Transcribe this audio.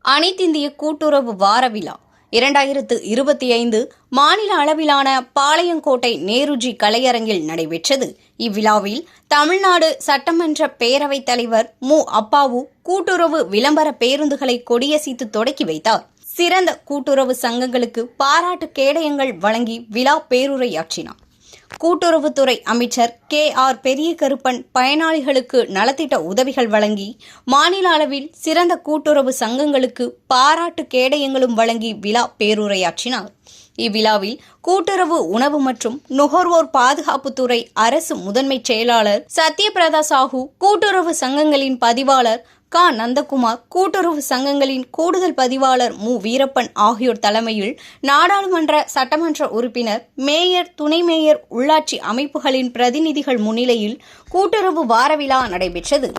அனைத்திந்திய கூட்டுறவு வார விழா 2025 மாநில அளவிலான பாளையங்கோட்டை நேருஜி கலையரங்கில் நடைபெற்றது. இவ்விழாவில் தமிழ்நாடு சட்டமன்ற பேரவைத் தலைவர் மு. அப்பாவு கூட்டுறவு விளம்பர பேருந்துகளை கொடியசைத்து தொடக்கி வைத்தார். சிறந்த கூட்டுறவு சங்கங்களுக்கு பாராட்டு கேடயங்கள் வழங்கி விழா பேருரையாற்றினார். கூட்டுறவுத்துறை அமைச்சர் கே.ஆர். பெரியகருப்பன் பயனாளிகளுக்கு நலத்திட்ட உதவிகள் வழங்கி மாநில அளவில் சிறந்த கூட்டுறவு சங்கங்களுக்கு பாராட்டு கேடயங்களும் வழங்கி விழா பேருரையாற்றினார். இவ்விழாவில் கூட்டுறவு உணவு மற்றும் நுகர்வோர் பாதுகாப்புத்துறை அரசு முதன்மை செயலாளர் சத்யபிரதா சாஹூ, கூட்டுறவு சங்கங்களின் பதிவாளர் க. நந்தகுமார், கூட்டுறவு சங்கங்களின் கூடுதல் பதிவாளர் மு. வீரப்பன் ஆகியோர் தலைமையில் நாடாளுமன்ற, சட்டமன்ற உறுப்பினர், மேயர், துணை மேயர், உள்ளாட்சி அமைப்புகளின் பிரதிநிதிகள் முன்னிலையில் கூட்டுறவு வார விழா நடைபெற்றது.